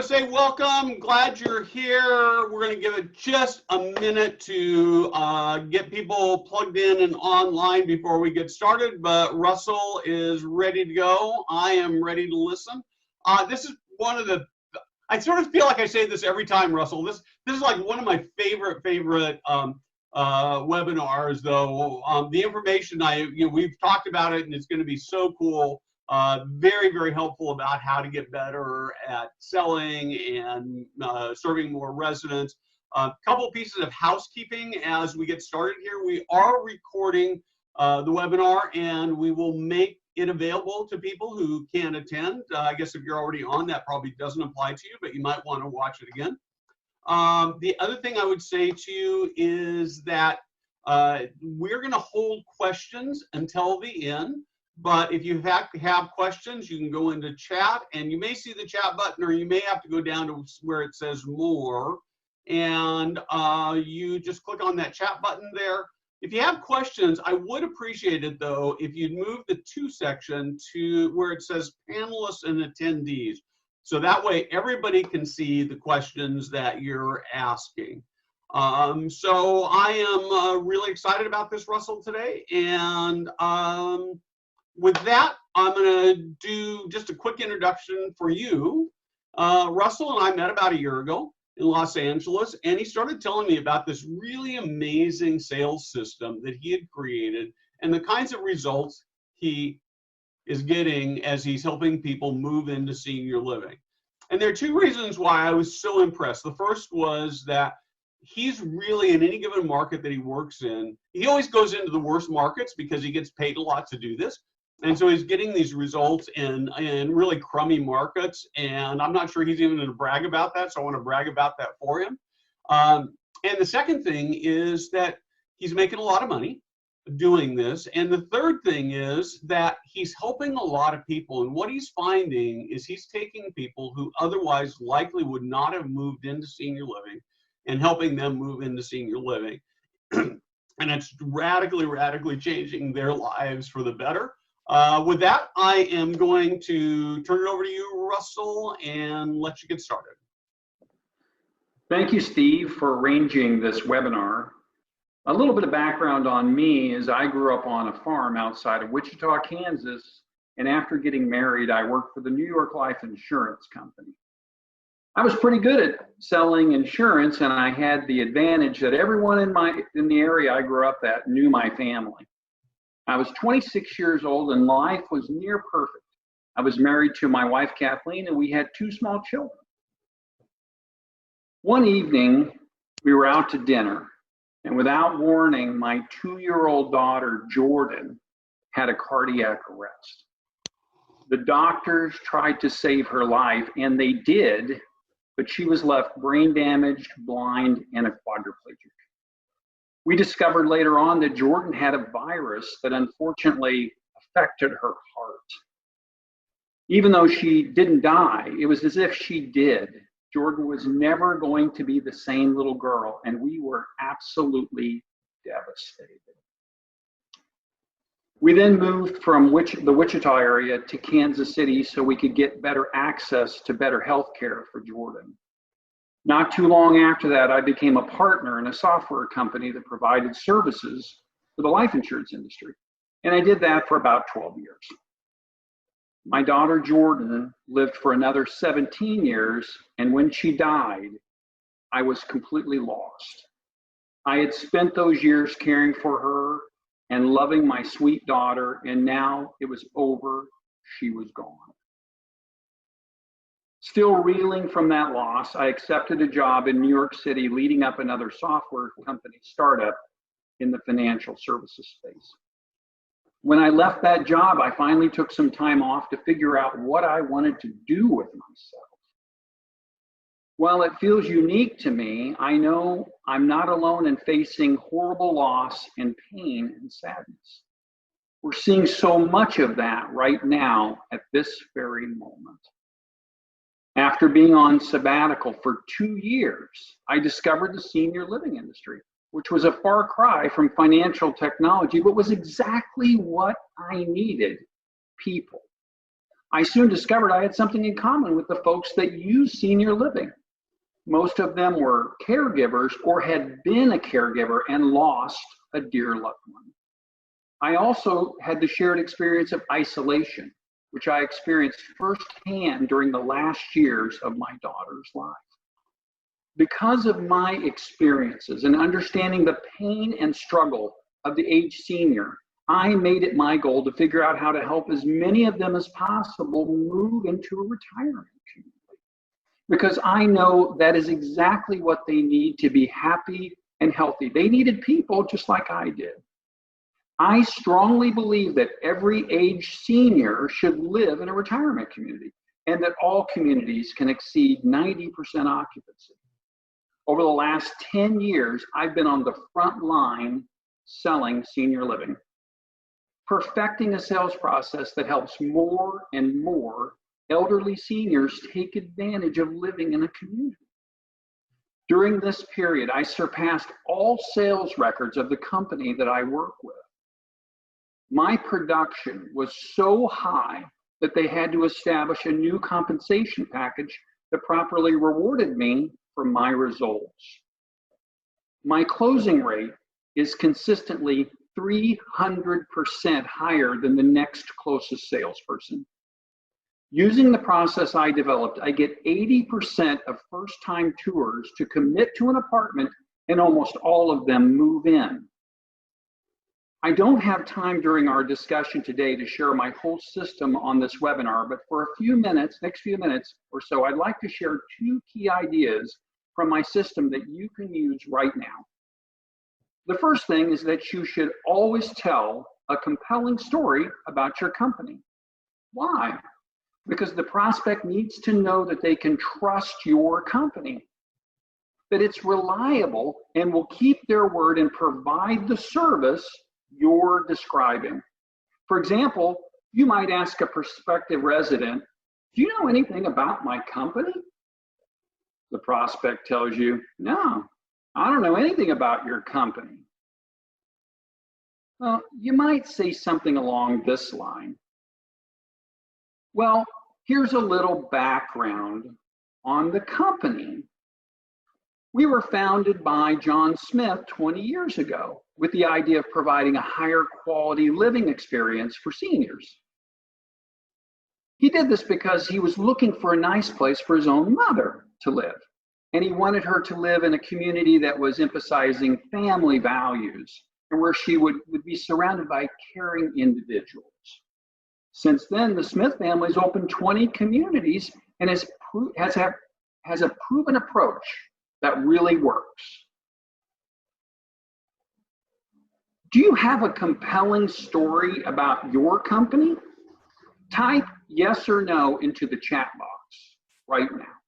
to say welcome. Glad you're here. We're going to give it just a minute to get people plugged in and online before we get started, but Russell is ready to go. I am ready to listen. This is one of the, I sort of feel like I say this every time, Russell. This is like one of my favorite webinars, though. The information we've talked about it, and it's going to be so cool. Very, very helpful about how to get better at selling and serving more residents. A couple pieces of housekeeping as we get started here. We are recording the webinar, and we will make it available to people who can attend. I guess if you're already on, that probably doesn't apply to you, but you might want to watch it again. The other thing I would say to you is that we're going to hold questions until the end. But if you have questions, you can go into chat, and you may see the chat button, or you may have to go down to where it says more, and you just click on that chat button there. If you have questions, I would appreciate it, though, if you'd move the to section to where it says panelists and attendees. So that way everybody can see the questions that you're asking. So I am really excited about this, Russell, today. And with that, I'm going to do just a quick introduction for you. Russell and I met about a year ago in Los Angeles, and he started telling me about this really amazing sales system that he had created and the kinds of results he is getting as he's helping people move into senior living. And there are two reasons why I was so impressed. The first was that he's really, in any given market that he works in, he always goes into the worst markets because he gets paid a lot to do this. And so he's getting these results in really crummy markets, and I'm not sure he's even going to brag about that, so I want to brag about that for him. And the second thing is that he's making a lot of money doing this, and the third thing is that he's helping a lot of people, and what he's finding is he's taking people who otherwise likely would not have moved into senior living and helping them move into senior living. And it's radically changing their lives for the better. With that, I am going to turn it over to you, Russell, and let you get started. Thank you, Steve, for arranging this webinar. A little bit of background on me is I grew up on a farm outside of Wichita, Kansas, and after getting married, I worked for the New York Life Insurance Company. I was pretty good at selling insurance, and I had the advantage that everyone in the area I grew up at knew my family. I was 26 years old and life was near perfect. I was married to my wife, Kathleen, and we had 2 small children. One evening, we were out to dinner, and without warning, my 2-year-old daughter, Jordan, had a cardiac arrest. The doctors tried to save her life, and they did, but she was left brain damaged, blind, and a quadriplegic. We discovered later on that Jordan had a virus that unfortunately affected her heart. Even though she didn't die, it was as if she did. Jordan was never going to be the same little girl, and we were absolutely devastated. We then moved from the Wichita area to Kansas City so we could get better access to better health care for Jordan. Not too long after that, I became a partner in a software company that provided services for the life insurance industry. And I did that for about 12 years. My daughter, Jordan, lived for another 17 years. And when she died, I was completely lost. I had spent those years caring for her and loving my sweet daughter. And now it was over. She was gone. Still reeling from that loss, I accepted a job in New York City leading up another software company startup in the financial services space. When I left that job, I finally took some time off to figure out what I wanted to do with myself. While it feels unique to me, I know I'm not alone in facing horrible loss and pain and sadness. We're seeing so much of that right now at this very moment. After being on sabbatical for 2 years, I discovered the senior living industry, which was a far cry from financial technology, but was exactly what I needed: people. I soon discovered I had something in common with the folks that use senior living. Most of them were caregivers or had been a caregiver and lost a dear loved one. I also had the shared experience of isolation, which I experienced firsthand during the last years of my daughter's life. Because of my experiences and understanding the pain and struggle of the aged senior, I made it my goal to figure out how to help as many of them as possible move into a retirement community. Because I know that is exactly what they need to be happy and healthy. They needed people just like I did. I strongly believe that every aged senior should live in a retirement community and that all communities can exceed 90% occupancy. Over the last 10 years, I've been on the front line selling senior living, perfecting a sales process that helps more and more elderly seniors take advantage of living in a community. During this period, I surpassed all sales records of the company that I work with. My production was so high that they had to establish a new compensation package that properly rewarded me for my results. My closing rate is consistently 300% higher than the next closest salesperson. Using the process I developed, I get 80% of first-time tours to commit to an apartment, and almost all of them move in. I don't have time during our discussion today to share my whole system on this webinar, but for a few minutes, next few minutes or so, I'd like to share 2 key ideas from my system that you can use right now. The first thing is that you should always tell a compelling story about your company. Why? Because the prospect needs to know that they can trust your company, that it's reliable and will keep their word and provide the service you're describing. For example, you might ask a prospective resident, "Do you know anything about my company?" The prospect tells you, "No, I don't know anything about your company." Well, you might say something along this line. "Well, here's a little background on the company. We were founded by John Smith 20 years ago with the idea of providing a higher quality living experience for seniors. He did this because he was looking for a nice place for his own mother to live, and he wanted her to live in a community that was emphasizing family values and where she would be surrounded by caring individuals. Since then, the Smith family has opened 20 communities and has a proven approach that really works." Do you have a compelling story about your company? Type yes or no into the chat box right now.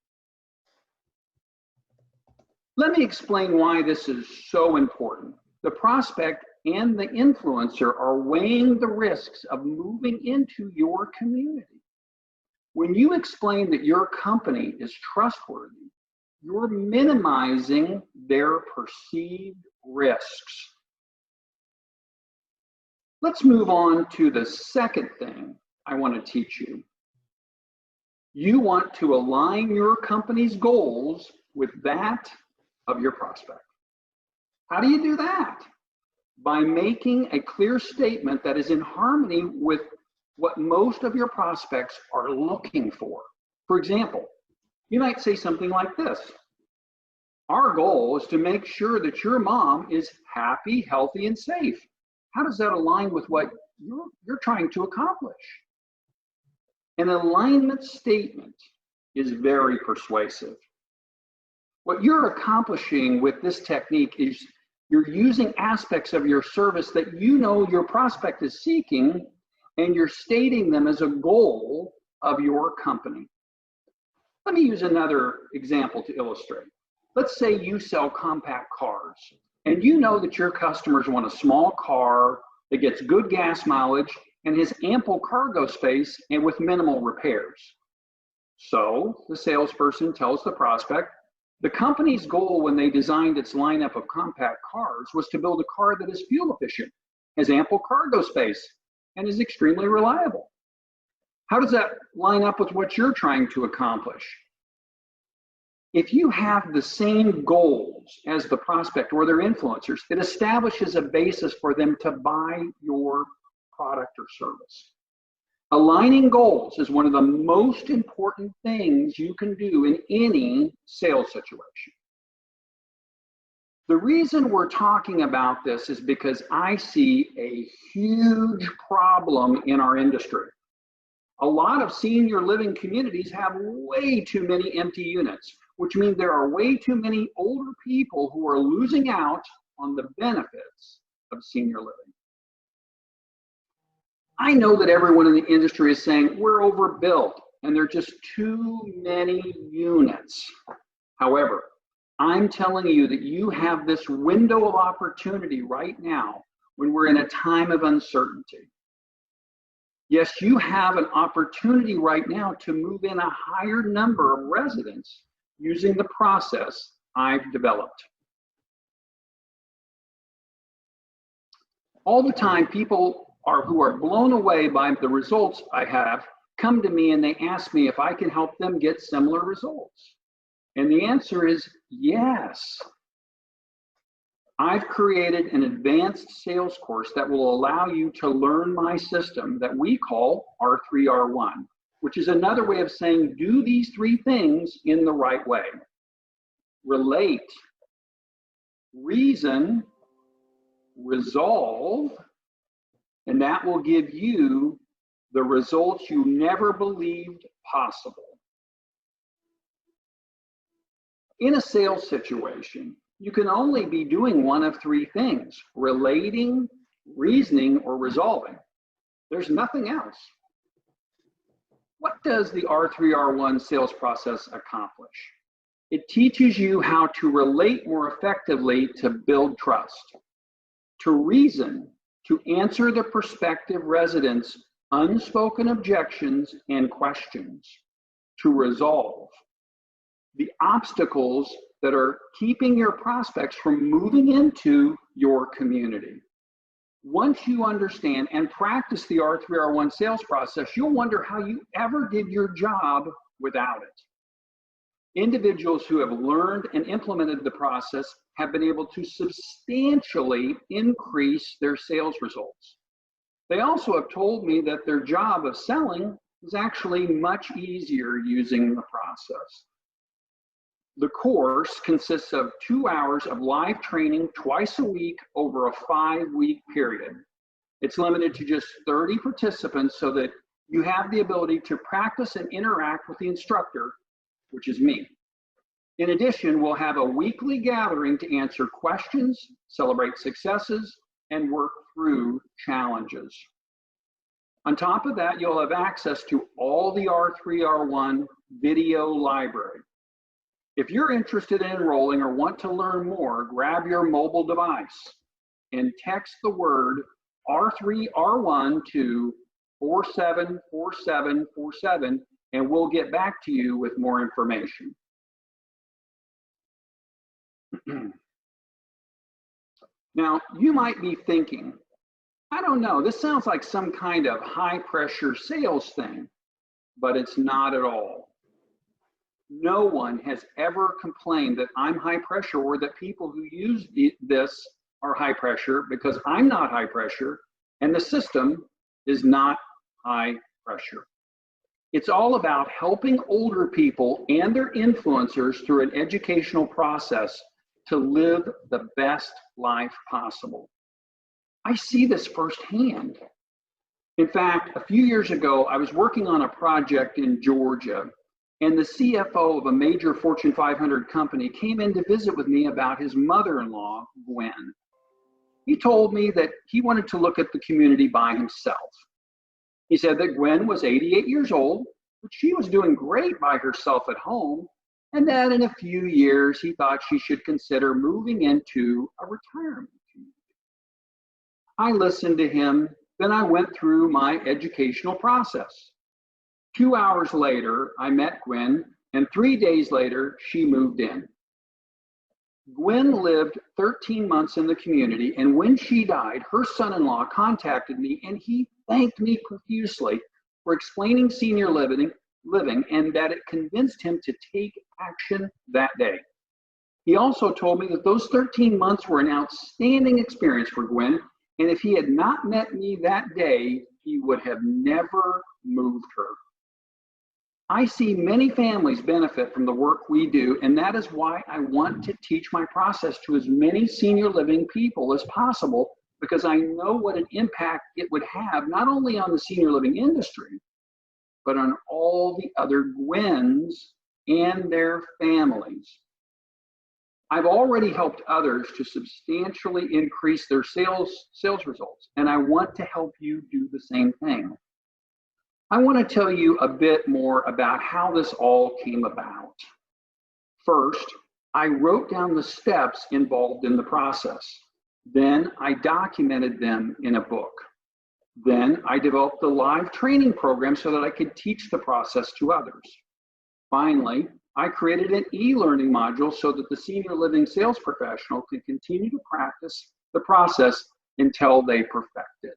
Let me explain why this is so important. The prospect and the influencer are weighing the risks of moving into your community. When you explain that your company is trustworthy, you're minimizing their perceived risks. Let's move on to the second thing I want to teach you. You want to align your company's goals with that of your prospect. How do you do that? By making a clear statement that is in harmony with what most of your prospects are looking for. For example, you might say something like this: "Our goal is to make sure that your mom is happy, healthy, and safe." How does that align with what you're trying to accomplish? An alignment statement is very persuasive. What you're accomplishing with this technique is you're using aspects of your service that you know your prospect is seeking, and you're stating them as a goal of your company. Let me use another example to illustrate. Let's say you sell compact cars, and you know that your customers want a small car that gets good gas mileage and has ample cargo space and with minimal repairs. So the salesperson tells the prospect, the company's goal when they designed its lineup of compact cars was to build a car that is fuel efficient, has ample cargo space, and is extremely reliable. How does that line up with what you're trying to accomplish? If you have the same goals as the prospect or their influencers, it establishes a basis for them to buy your product or service. Aligning goals is one of the most important things you can do in any sales situation. The reason we're talking about this is because I see a huge problem in our industry. A lot of senior living communities have way too many empty units, which means there are way too many older people who are losing out on the benefits of senior living. I know that everyone in the industry is saying we're overbuilt and there are just too many units. However, I'm telling you that you have this window of opportunity right now when we're in a time of uncertainty. Yes, you have an opportunity right now to move in a higher number of residents using the process I've developed. All the time, people who are blown away by the results I have come to me and they ask me if I can help them get similar results. And the answer is yes. I've created an advanced sales course that will allow you to learn my system that we call R3R1, which is another way of saying do these three things in the right way. Relate, reason, resolve, and that will give you the results you never believed possible. In a sales situation, you can only be doing one of three things: relating, reasoning, or resolving. There's nothing else. What does the R3R1 sales process accomplish? It teaches you how to relate more effectively to build trust, to reason, to answer the prospective residents' unspoken objections and questions, to resolve the obstacles that are keeping your prospects from moving into your community. Once you understand and practice the R3R1 sales process, you'll wonder how you ever did your job without it. Individuals who have learned and implemented the process have been able to substantially increase their sales results. They also have told me that their job of selling is actually much easier using the process. The course consists of 2 hours of live training twice a week over a 5-week period. It's limited to just 30 participants so that you have the ability to practice and interact with the instructor, which is me. In addition, we'll have a weekly gathering to answer questions, celebrate successes, and work through challenges. On top of that, you'll have access to all the R3R1 video library. If you're interested in enrolling or want to learn more, grab your mobile device and text the word R3R1 to 474747, and we'll get back to you with more information. Now, you might be thinking, I don't know, this sounds like some kind of high pressure sales thing, but it's not at all. No one has ever complained that I'm high pressure or that people who use this are high pressure, because I'm not high pressure and the system is not high pressure. It's all about helping older people and their influencers through an educational process to live the best life possible. I see this firsthand. In fact, a few years ago, I was working on a project in Georgia, and the CFO of a major Fortune 500 company came in to visit with me about his mother-in-law, Gwen. He told me that he wanted to look at the community by himself. He said that Gwen was 88 years old, but she was doing great by herself at home, and that in a few years he thought she should consider moving into a retirement community. I listened to him, then I went through my educational process. 2 hours later, I met Gwen, and 3 days later, she moved in. Gwen lived 13 months in the community, and when she died, her son-in-law contacted me, and he thanked me profusely for explaining senior living, and that it convinced him to take action that day. He also told me that those 13 months were an outstanding experience for Gwen, and if he had not met me that day, he would have never moved her. I see many families benefit from the work we do, and that is why I want to teach my process to as many senior living people as possible, because I know what an impact it would have, not only on the senior living industry, but on all the other Gwens and their families. I've already helped others to substantially increase their sales results, and I want to help you do the same thing. I want to tell you a bit more about how this all came about. First, I wrote down the steps involved in the process. Then I documented them in a book. Then I developed a live training program so that I could teach the process to others. Finally, I created an e-learning module so that the senior living sales professional can continue to practice the process until they perfect it.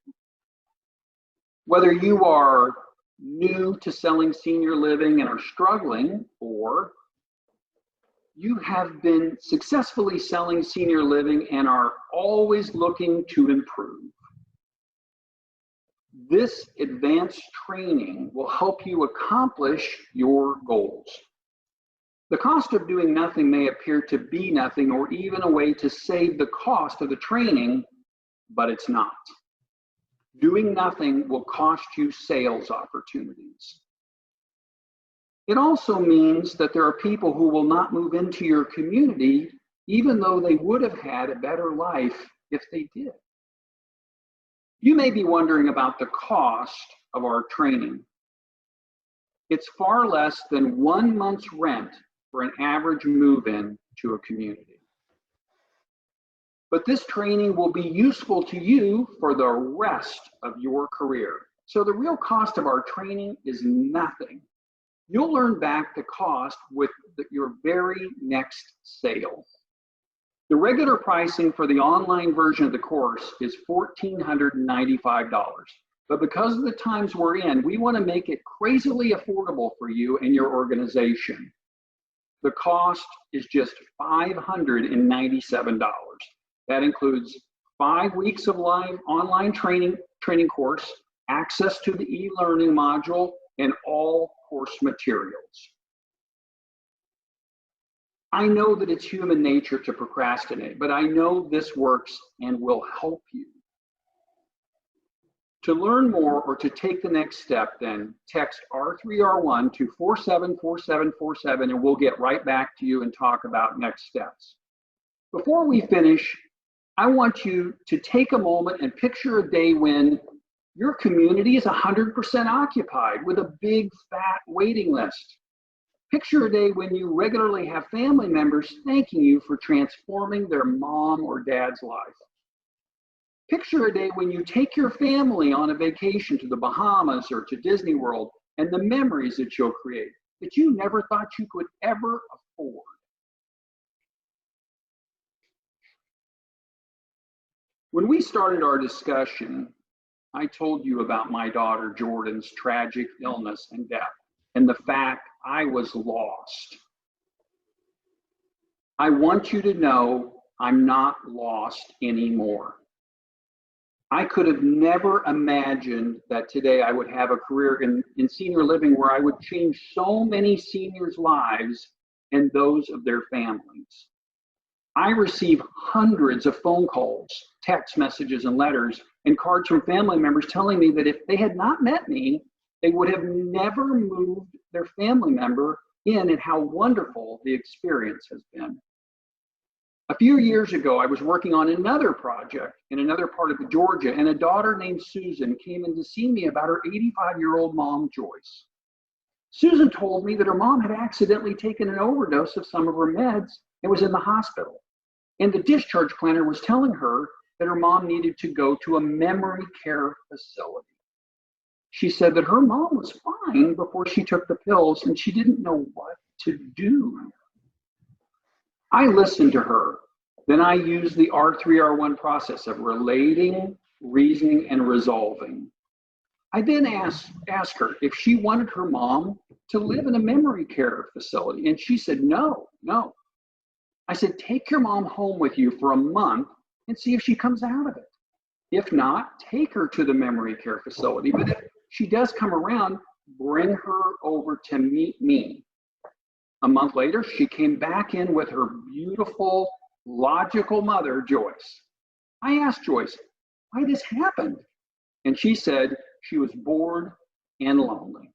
Whether you are new to selling senior living and are struggling, or you have been successfully selling senior living and are always looking to improve, this advanced training will help you accomplish your goals. The cost of doing nothing may appear to be nothing, or even a way to save the cost of the training, but it's not. Doing nothing will cost you sales opportunities. It also means that there are people who will not move into your community, even though they would have had a better life if they did. You may be wondering about the cost of our training. It's far less than 1 month's rent for an average move-in to a community. But this training will be useful to you for the rest of your career. So the real cost of our training is nothing. You'll earn back the cost with your very next sale. The regular pricing for the online version of the course is $1,495. But because of the times we're in, we want to make it crazily affordable for you and your organization. The cost is just $597. That includes 5 weeks of live online training course, access to the e-learning module, and all course materials. I know that it's human nature to procrastinate, but I know this works and will help you. To learn more or to take the next step, then text R3R1 to 474747 and we'll get right back to you and talk about next steps. Before we finish, I want you to take a moment and picture a day when your community is 100% occupied with a big fat waiting list. Picture a day when you regularly have family members thanking you for transforming their mom or dad's life. Picture a day when you take your family on a vacation to the Bahamas or to Disney World and the memories that you'll create that you never thought you could ever afford. When we started our discussion, I told you about my daughter Jordan's tragic illness and death, and the fact I was lost. I want you to know I'm not lost anymore. I could have never imagined that today I would have a career in senior living where I would change so many seniors' lives and those of their families. I receive hundreds of phone calls, text messages, and letters and cards from family members telling me that if they had not met me, they would have never moved their family member in, and how wonderful the experience has been. A few years ago, I was working on another project in another part of Georgia, and a daughter named Susan came in to see me about her 85-year-old mom, Joyce. Susan told me that her mom had accidentally taken an overdose of some of her meds and was in the hospital. And the discharge planner was telling her that her mom needed to go to a memory care facility. She said that her mom was fine before she took the pills and she didn't know what to do. I listened to her. Then I used the R3R1 process of relating, reasoning, and resolving. I then asked her if she wanted her mom to live in a memory care facility. And she said, no, no. I said, take your mom home with you for a month and see if she comes out of it. If not, take her to the memory care facility. But if she does come around, bring her over to meet me. A month later, she came back in with her beautiful, logical mother, Joyce. I asked Joyce, why this happened? And she said she was bored and lonely.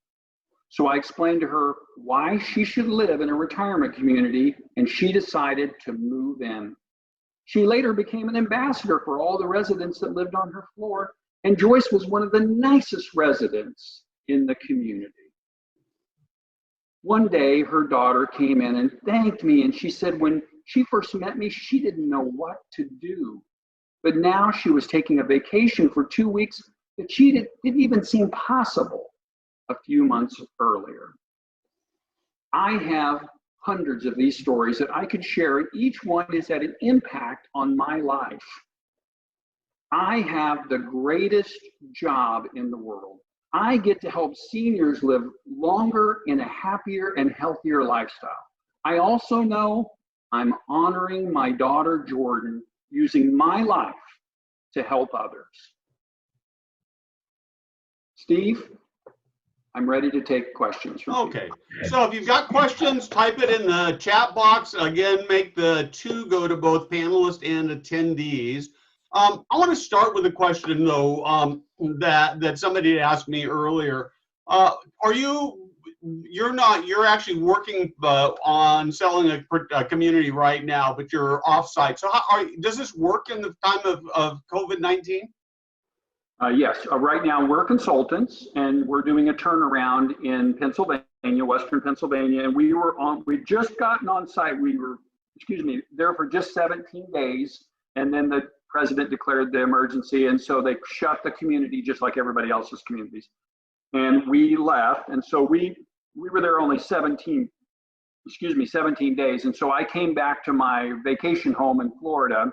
So I explained to her why she should live in a retirement community, and she decided to move in. She later became an ambassador for all the residents that lived on her floor, and Joyce was one of the nicest residents in the community. One day, her daughter came in and thanked me, and she said when she first met me, she didn't know what to do. But now she was taking a vacation for 2 weeks that didn't even seem possible a few months earlier. I have hundreds of these stories that I could share, and each one has had an impact on my life. I have the greatest job in the world. I get to help seniors live longer in a happier and healthier lifestyle. I also know I'm honoring my daughter, Jordan, using my life to help others. Steve, I'm ready to take questions from Okay, so if you've got questions, type it in the chat box. Again, make the 2 go to both panelists and attendees. I want to start with a question, though, that somebody asked me earlier. You're actually working on selling a community right now, but you're offsite. So does this work in the time of COVID-19? Yes, right now we're consultants, and we're doing a turnaround in Pennsylvania, Western Pennsylvania, and we just gotten on site. We were, there for just 17 days, and then the president declared the emergency, and so they shut the community just like everybody else's communities. And we left, and so we were there only 17 days, and so I came back to my vacation home in Florida.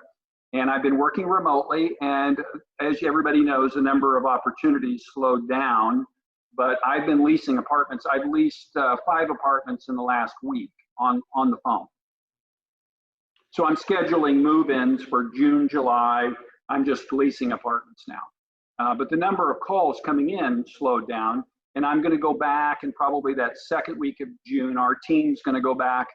And I've been working remotely, and as everybody knows, the number of opportunities slowed down, but I've been leasing apartments. I've leased 5 apartments in the last week on the phone. So I'm scheduling move-ins for June, July. I'm just leasing apartments now. But the number of calls coming in slowed down, and I'm gonna go back, and probably that second week of June, our team's gonna go back,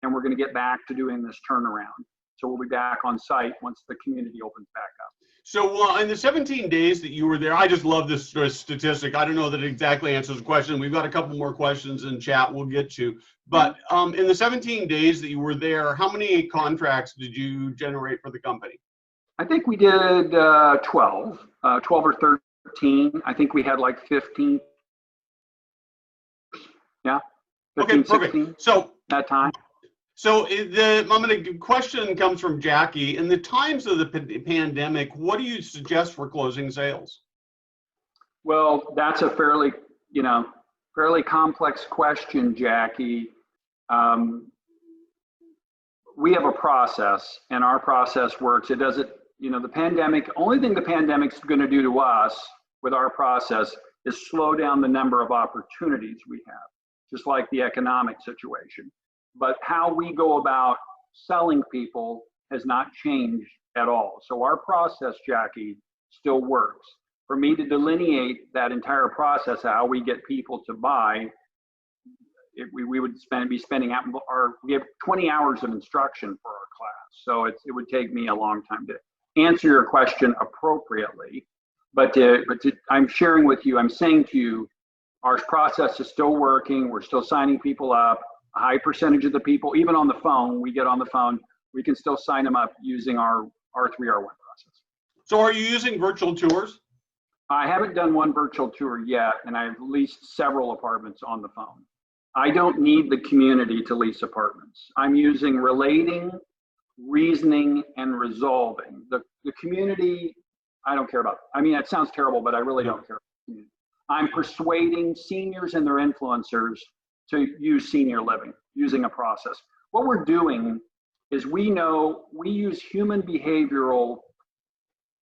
and we're gonna get back to doing this turnaround. So we'll be back on site once the community opens back up. So in the 17 days that you were there, I just love this statistic. I don't know that it exactly answers the question. We've got a couple more questions in chat we'll get to. But in the 17 days that you were there, how many contracts did you generate for the company? I think we did 12 or 13. I think we had like 15. Yeah, 15, okay, perfect. 16 so that time. So the question comes from Jackie. In the times of the pandemic, what do you suggest for closing sales? Well, that's a fairly complex question, Jackie. We have a process, and our process works. It doesn't, the pandemic, only thing the pandemic's going to do to us with our process is slow down the number of opportunities we have, just like the economic situation. But how we go about selling people has not changed at all. So our process, Jackie, still works. For me to delineate that entire process, how we get people to buy, we would be spending we have 20 hours of instruction for our class. So it would take me a long time to answer your question appropriately. But I'm sharing with you, I'm saying to you, our process is still working. We're still signing people up. A high percentage of the people, even on the phone, we can still sign them up using our R3R1 process. So are you using virtual tours? I haven't done one virtual tour yet, and I've leased several apartments on the phone. I don't need the community to lease apartments. I'm using relating, reasoning, and resolving. The community, I don't care about. I mean, it sounds terrible, but I really don't care. I'm persuading seniors and their influencers to use senior living using a process. What we're doing is we use human behavioral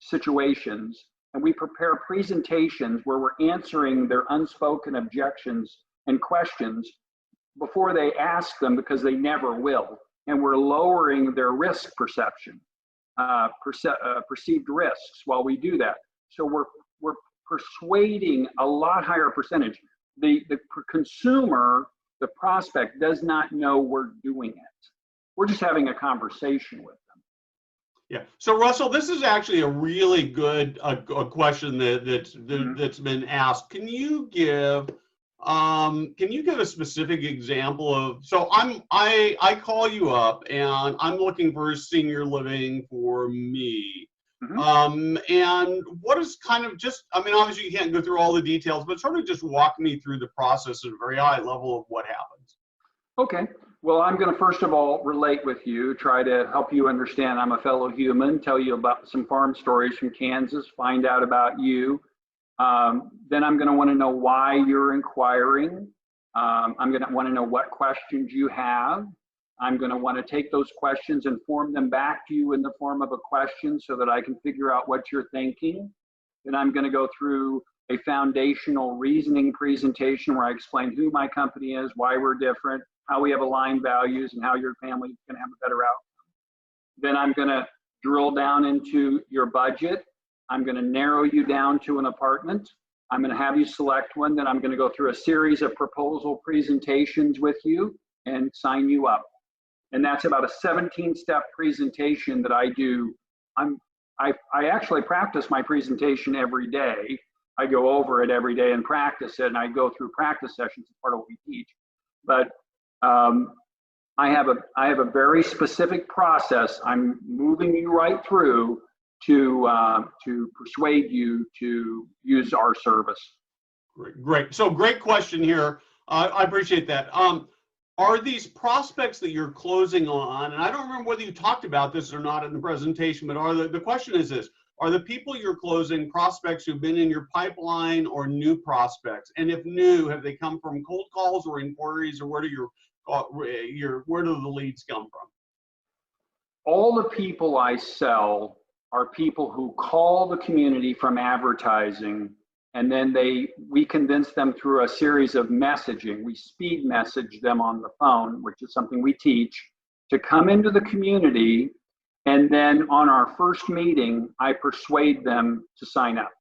situations, and we prepare presentations where we're answering their unspoken objections and questions before they ask them, because they never will. And we're lowering their risk perception, perceived risks while we do that. So we're persuading a lot higher percentage. The consumer, the prospect, does not know we're doing it. We're just having a conversation with them. Yeah. So Russell, this is actually a really good a question that's been asked. Can you give a specific example of, so I call you up and I'm looking for senior living for me. And what is kind of just, I mean, obviously you can't go through all the details, but sort of just walk me through the process at a very high level of what happens. Okay. Well, I'm going to first of all relate with you, try to help you understand I'm a fellow human, tell you about some farm stories from Kansas, find out about you. Then I'm going to want to know why you're inquiring. I'm going to want to know what questions you have. I'm going to want to take those questions and form them back to you in the form of a question so that I can figure out what you're thinking. Then I'm going to go through a foundational reasoning presentation where I explain who my company is, why we're different, how we have aligned values, and how your family can have a better outcome. Then I'm going to drill down into your budget. I'm going to narrow you down to an apartment. I'm going to have you select one. Then I'm going to go through a series of proposal presentations with you and sign you up. And that's about a 17-step presentation that I do. I actually practice my presentation every day. I go over it every day and practice it, and I go through practice sessions as part of what we teach. But I have a very specific process I'm moving you right through to persuade you to use our service. Great. So great question here. I appreciate that. Are these prospects that you're closing on, and I don't remember whether you talked about this or not in the presentation, but the question is this: are the people you're closing prospects who've been in your pipeline or new prospects? And if new, have they come from cold calls or inquiries, or where do the leads come from? All the people I sell are people who call the community from advertising, and then we convince them through a series of messaging. We speed message them on the phone, which is something we teach, to come into the community. And then on our first meeting, I persuade them to sign up.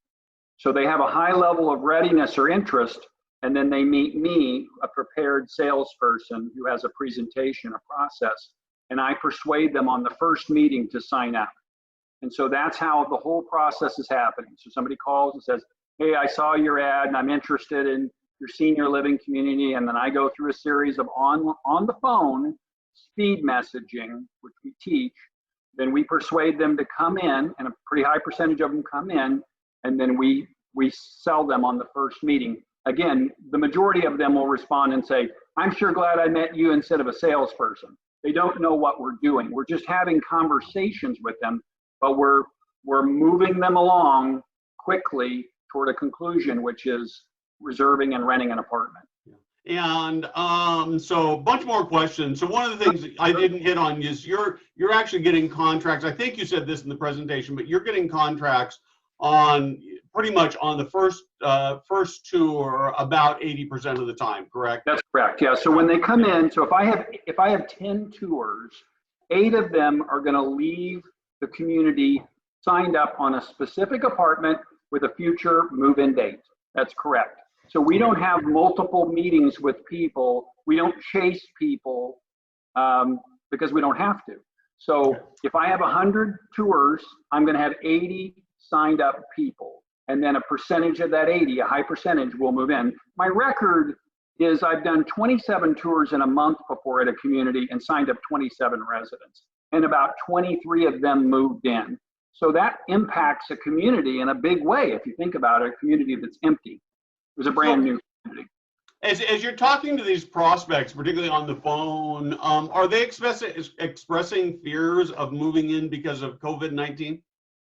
So they have a high level of readiness or interest, and then they meet me, a prepared salesperson who has a presentation, a process, and I persuade them on the first meeting to sign up. And so that's how the whole process is happening. So somebody calls and says, hey, I saw your ad and I'm interested in your senior living community. And then I go through a series of on the phone speed messaging, which we teach. Then we persuade them to come in, and a pretty high percentage of them come in, and then we sell them on the first meeting. Again, the majority of them will respond and say, I'm sure glad I met you instead of a salesperson. They don't know what we're doing. We're just having conversations with them, but we're moving them along quickly toward a conclusion, which is reserving and renting an apartment. And so a bunch more questions. So one of the things that I didn't hit on is you're actually getting contracts. I think you said this in the presentation, but you're getting contracts on pretty much on the first tour about 80% of the time, correct? That's correct. Yeah. So when they come in, so if I have 10 tours, 8 of them are going to leave the community signed up on a specific apartment with a future move-in date. That's correct. So we don't have multiple meetings with people. We don't chase people because we don't have to. So if I have 100 tours, I'm going to have 80 signed up people. And then a percentage of that 80, a high percentage, will move in. My record is I've done 27 tours in a month before at a community and signed up 27 residents. And about 23 of them moved in. So that impacts a community in a big way. If you think about it, a community that's empty. It was a brand new community. As you're talking to these prospects, particularly on the phone, are they expressing fears of moving in because of COVID-19?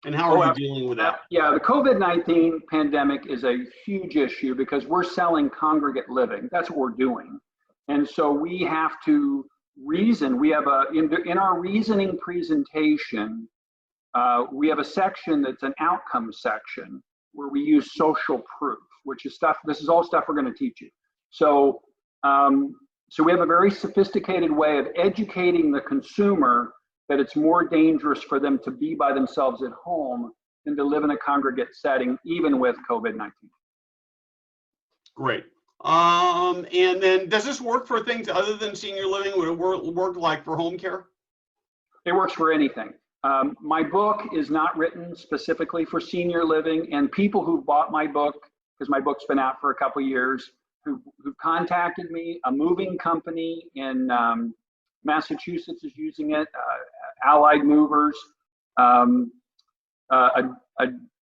And how are you dealing with that? Yeah, the COVID-19 pandemic is a huge issue because we're selling congregate living. That's what we're doing. And so we have to reason. We have in our reasoning presentation, we have a section that's an outcome section. where we use social proof, which is stuff, this is all stuff we're going to teach you. So, so we have a very sophisticated way of educating the consumer that it's more dangerous for them to be by themselves at home than to live in a congregate setting, even with COVID-19. Great. And then does this work for things other than senior living? Would it work like for home care? It works for anything. My book is not written specifically for senior living, and people who bought my book, because my book's been out for a couple of years, who've contacted me, a moving company in Massachusetts is using it, Allied Movers, a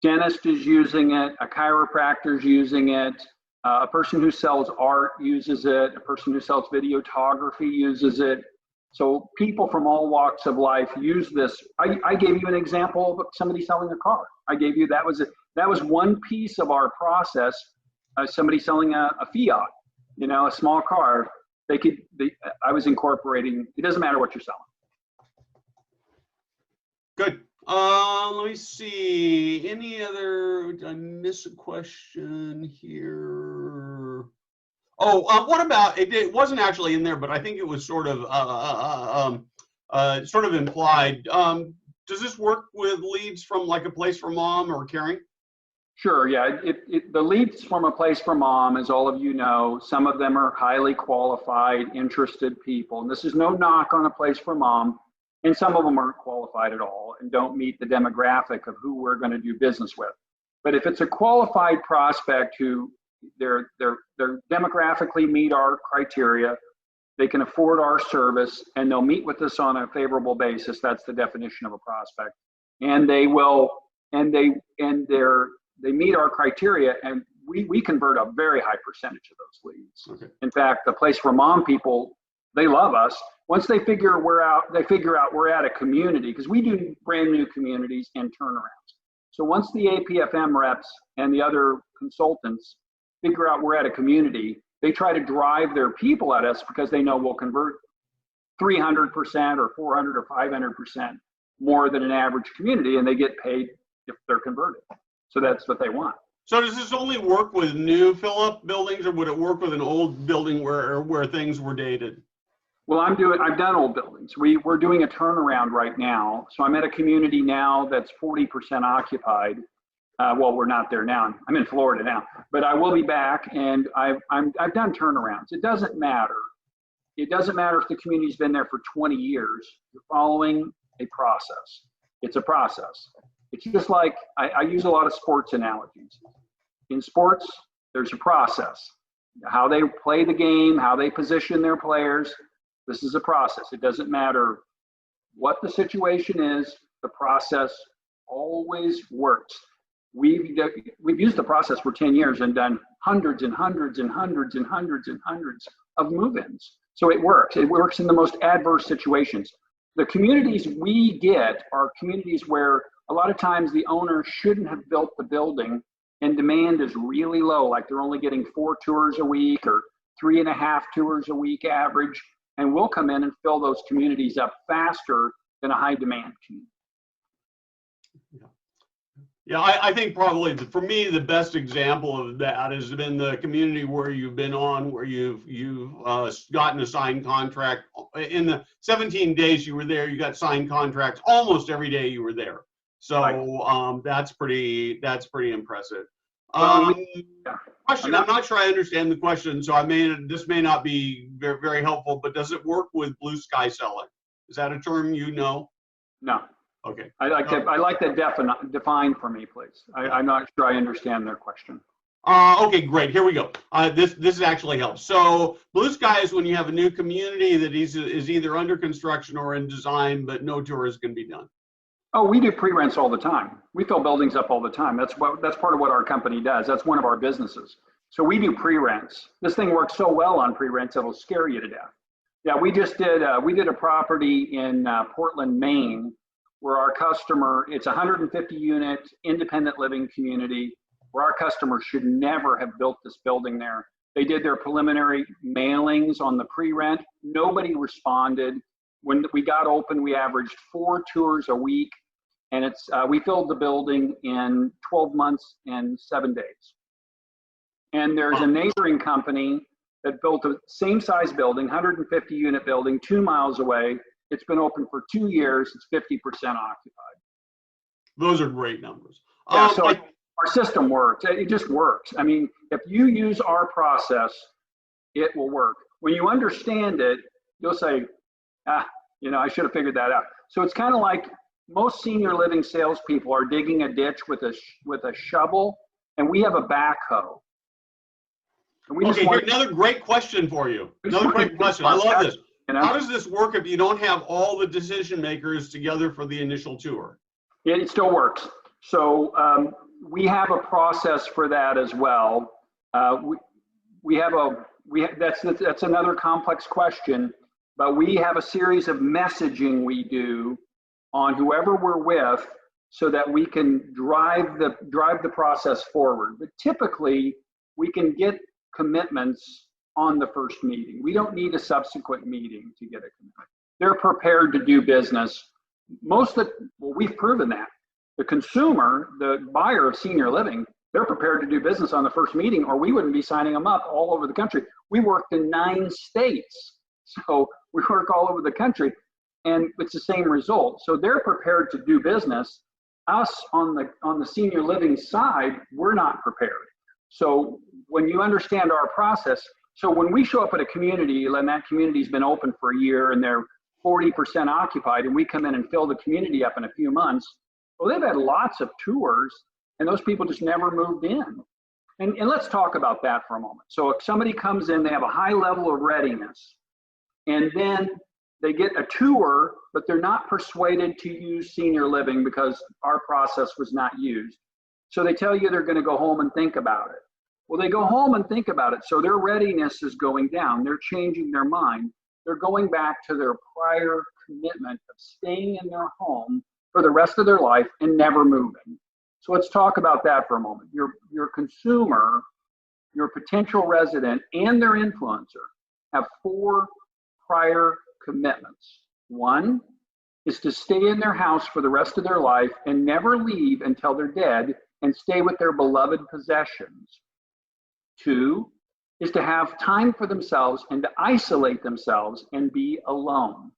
dentist is using it, a chiropractor is using it, a person who sells art uses it, a person who sells videography uses it. So people from all walks of life use this. I gave you an example of somebody selling a car. I gave you, that was one piece of our process. Somebody selling a Fiat, you know, a small car. I was incorporating, it doesn't matter what you're selling. Good. Let me see. Any other, did I miss a question here? Oh, what about, it wasn't actually in there, but I think it was sort of implied. Does this work with leads from like a place for mom or caring? Sure, yeah. The leads from a place for mom, as all of you know, some of them are highly qualified, interested people. And this is no knock on a place for mom. And some of them aren't qualified at all and don't meet the demographic of who we're going to do business with. But if it's a qualified prospect who they're demographically meet our criteria, they can afford our service, and they'll meet with us on a favorable basis. That's the definition of a prospect. And they will, they meet our criteria, and we convert a very high percentage of those leads. Okay. In fact, the place for mom people, they love us. Once they figure we're at a community, because we do brand new communities and turnarounds. So once the APFM reps and the other consultants figure out we're at a community, they try to drive their people at us because they know we'll convert 300% or 400 or 500% more than an average community, and they get paid if they're converted. So that's what they want. So does this only work with new fill-up buildings, or would it work with an old building where things were dated? Well, I've done old buildings. We're doing a turnaround right now. So I'm at a community now that's 40% occupied. Well, we're not there now. I'm in Florida now, but I will be back, and I've done turnarounds. It doesn't matter. It doesn't matter if the community's been there for 20 years. You're following a process. It's a process. It's just like, I use a lot of sports analogies. In sports, there's a process. How they play the game, how they position their players. This is a process. It doesn't matter what the situation is, the process always works. We've used the process for 10 years and done hundreds and hundreds and hundreds and hundreds and hundreds of move-ins. So it works. It works in the most adverse situations. The communities we get are communities where a lot of times the owner shouldn't have built the building and demand is really low, like they're only getting 4 tours a week or 3.5 tours a week average. And we'll come in and fill those communities up faster than a high demand community. Yeah, I think probably for me the best example of that has been the community where you've been on, where you've gotten a signed contract. In the 17 days you were there, you got signed contracts almost every day you were there. So right. That's pretty impressive. Question, I'm not sure I understand the question, so this may not be very, very helpful, but does it work with blue sky selling? Is that a term you know? No. Okay. I like that define for me, please. I'm not sure I understand their question. Okay, great. Here we go. This actually helps. So blue sky is when you have a new community that is either under construction or in design, but no tour is going to be done. Oh, we do pre-rents all the time. We fill buildings up all the time. That's part of what our company does. That's one of our businesses. So we do pre-rents. This thing works so well on pre-rents, it'll scare you to death. Yeah, we did a property in Portland, Maine, where our customer, it's a 150 unit independent living community where our customer should never have built this building there. They did their preliminary mailings on the pre-rent. Nobody responded. When we got open, we averaged 4 tours a week. And it's we filled the building in 12 months and 7 days. And there's a neighboring company that built a same size building, 150 unit building, 2 miles away. It's been open for 2 years. It's 50% occupied. Those are great numbers. Yeah, so our system works. It just works. I mean, if you use our process, it will work. When you understand it, you'll say, you know, I should have figured that out. So it's kind of like most senior living salespeople are digging a ditch with a shovel, and we have a backhoe. And we okay, here's another great question for you. Another great question. I love this. You know? How does this work if you don't have all the decision makers together for the initial tour? Yeah, it still works. So we have a process for that as well. That's another complex question, but we have a series of messaging we do on whoever we're with so that we can drive the process forward. But typically, we can get commitments on the first meeting. We don't need a subsequent meeting to get a commitment. They're prepared to do business. We've proven that. The consumer, the buyer of senior living, they're prepared to do business on the first meeting, or we wouldn't be signing them up all over the country. We worked in 9 states, so we work all over the country, and it's the same result. So they're prepared to do business. Us on the senior living side, we're not prepared. So when you understand our process, so when we show up at a community and that community's been open for a year and they're 40% occupied, and we come in and fill the community up in a few months, well, they've had lots of tours, and those people just never moved in. And let's talk about that for a moment. So if somebody comes in, they have a high level of readiness, and then they get a tour, but they're not persuaded to use senior living because our process was not used. So they tell you they're going to go home and think about it. Well, they go home and think about it, so their readiness is going down. They're changing their mind. They're going back to their prior commitment of staying in their home for the rest of their life and never moving. So let's talk about that for a moment. Your consumer, your potential resident, and their influencer have 4 prior commitments. 1 is to stay in their house for the rest of their life and never leave until they're dead and stay with their beloved possessions. 2 is to have time for themselves and to isolate themselves and be alone.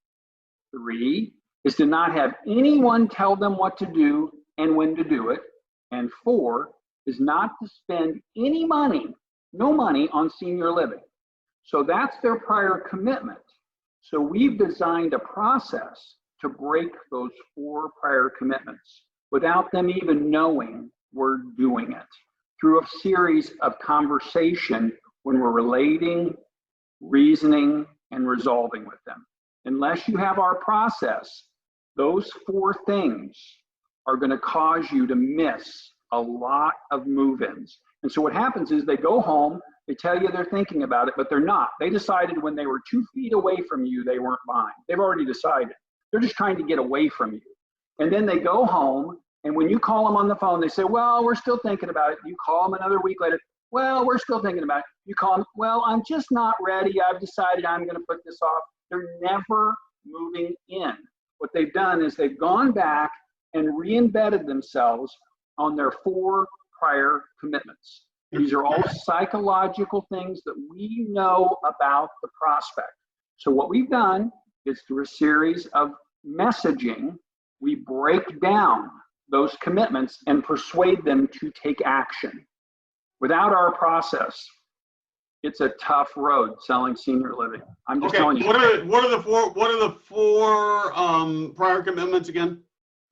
3 is to not have anyone tell them what to do and when to do it. And 4 is not to spend any money, no money, on senior living. So that's their prior commitment. So we've designed a process to break those 4 prior commitments without them even knowing we're doing it, through a series of conversation when we're relating, reasoning, and resolving with them. Unless you have our process, those 4 things are going to cause you to miss a lot of move-ins. And so what happens is they go home, they tell you they're thinking about it, but they're not. They decided when they were 2 feet away from you, they weren't buying. They've already decided. They're just trying to get away from you. And then they go home, and when you call them on the phone, they say, well, we're still thinking about it. You call them another week later, well, we're still thinking about it. You call them, well, I'm just not ready. I've decided I'm going to put this off. They're never moving in. What they've done is they've gone back and re-embedded themselves on their 4 prior commitments. These are all psychological things that we know about the prospect. So what we've done is, through a series of messaging, we break down those commitments and persuade them to take action. Without our process, it's a tough road selling senior living. I'm just telling you. What are the four prior commitments again?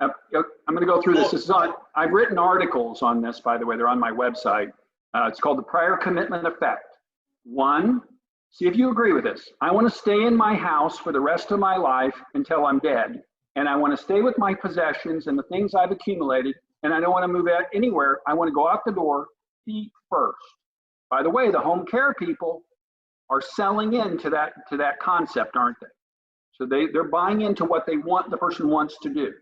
I'm going to go through this. I've written articles on this, by the way. They're on my website. It's called the Prior Commitment Effect. 1, see if you agree with this. I want to stay in my house for the rest of my life until I'm dead. And I want to stay with my possessions and the things I've accumulated. And I don't want to move out anywhere. I want to go out the door feet first. By the way, the home care people are selling into that concept, aren't they? So they're buying into what they want, the person wants to do.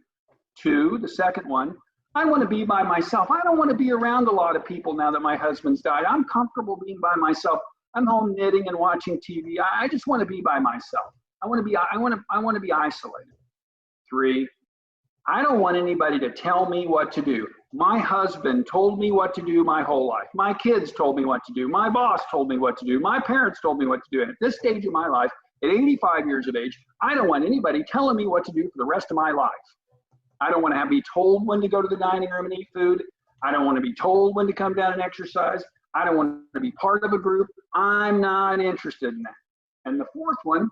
2, the second one, I want to be by myself. I don't want to be around a lot of people now that my husband's died. I'm comfortable being by myself. I'm home knitting and watching TV. I just want to be by myself. I want to be isolated. 3, I don't want anybody to tell me what to do. My husband told me what to do my whole life. My kids told me what to do. My boss told me what to do. My parents told me what to do. And at this stage of my life, at 85 years of age, I don't want anybody telling me what to do for the rest of my life. I don't want to be told when to go to the dining room and eat food. I don't want to be told when to come down and exercise. I don't want to be part of a group. I'm not interested in that. And the fourth one,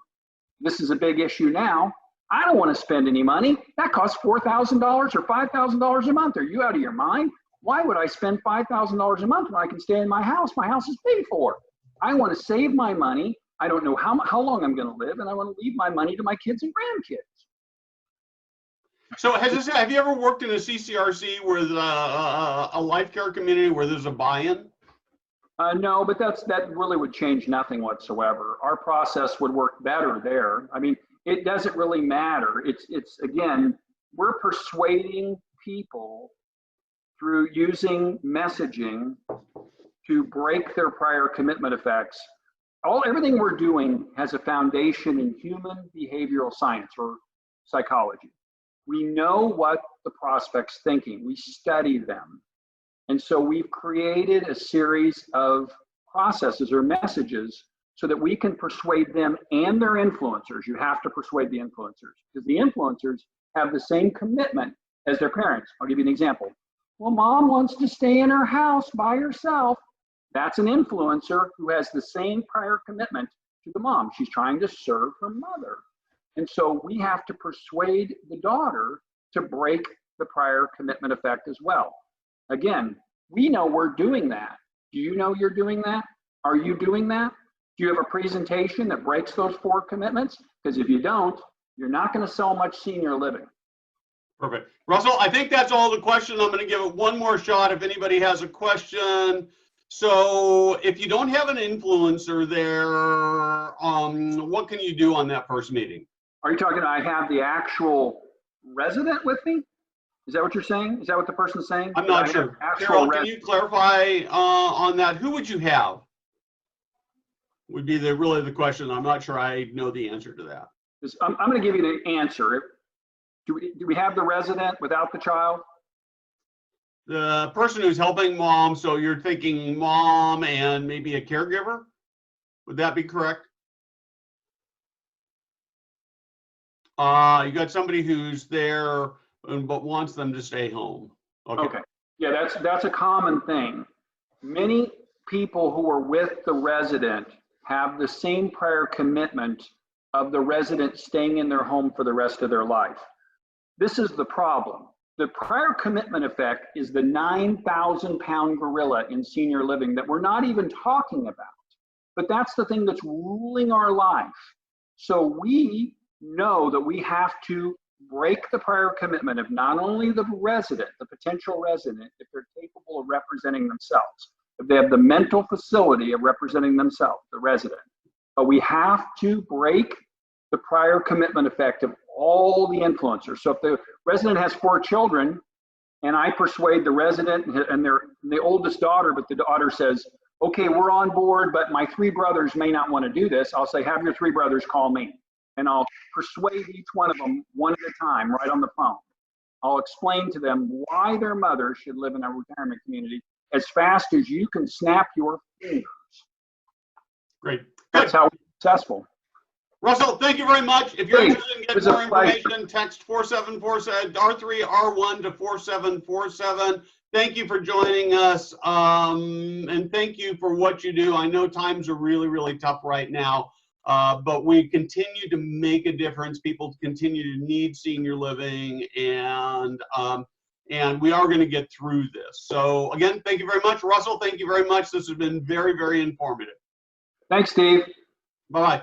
this is a big issue now. I don't want to spend any money. That costs $4,000 or $5,000 a month. Are you out of your mind? Why would I spend $5,000 a month when I can stay in my house? My house is paid for. I want to save my money. I don't know how long I'm going to live, and I want to leave my money to my kids and grandkids. So have you ever worked in a CCRC where a life care community where there's a buy-in? No, but that really would change nothing whatsoever. Our process would work better there. I mean, it doesn't really matter. It's again, we're persuading people through using messaging to break their prior commitment effects. Everything we're doing has a foundation in human behavioral science or psychology. We know what the prospect's thinking. We study them. And so we've created a series of processes or messages so that we can persuade them and their influencers. You have to persuade the influencers because the influencers have the same commitment as their parents. I'll give you an example. Well, mom wants to stay in her house by herself. That's an influencer who has the same prior commitment to the mom. She's trying to serve her mother. And so we have to persuade the daughter to break the prior commitment effect as well. Again, we know we're doing that. Do you know you're doing that? Are you doing that? Do you have a presentation that breaks those 4 commitments? Because if you don't, you're not going to sell much senior living. Perfect. Russell, I think that's all the questions. I'm going to give it one more shot if anybody has a question. So if you don't have an influencer there, what can you do on that first meeting? Are you talking, I have the actual resident with me? Is that what you're saying? Is that what the person's saying? I'm not sure. Carol, can you clarify on that? Who would you have? Would be really the question. I'm not sure I know the answer to that. I'm going to give you the answer. Do we have the resident without the child? The person who's helping mom, so you're thinking mom and maybe a caregiver? Would that be correct? You got somebody who's there but wants them to stay home. Okay. Yeah, that's a common thing. Many people who are with the resident have the same prior commitment of the resident staying in their home for the rest of their life. This is the problem. The prior commitment effect is the 9,000-pound gorilla in senior living that we're not even talking about. But that's the thing that's ruling our life. So we know that we have to break the prior commitment of not only the resident, the potential resident, if they're capable of representing themselves, if they have the mental facility of representing themselves, the resident, but we have to break the prior commitment effect of all the influencers. So if the resident has 4 children and I persuade the resident and the oldest daughter, but the daughter says, okay, we're on board, but my 3 brothers may not want to do this. I'll say, have your 3 brothers call me. And I'll persuade each one of them one at a time, right on the phone. I'll explain to them why their mother should live in a retirement community as fast as you can snap your fingers. Great. That's how we're successful. Russell, thank you very much. If you're interested in getting more information, text 4747 R3R1 to 4747. Thank you for joining us, and thank you for what you do. I know times are really, really tough right now, but we continue to make a difference. People continue to need senior living, and we are going to get through this. So again, thank you very much. Russell, thank you very much. This has been very, very informative. Thanks, Steve. Bye-bye.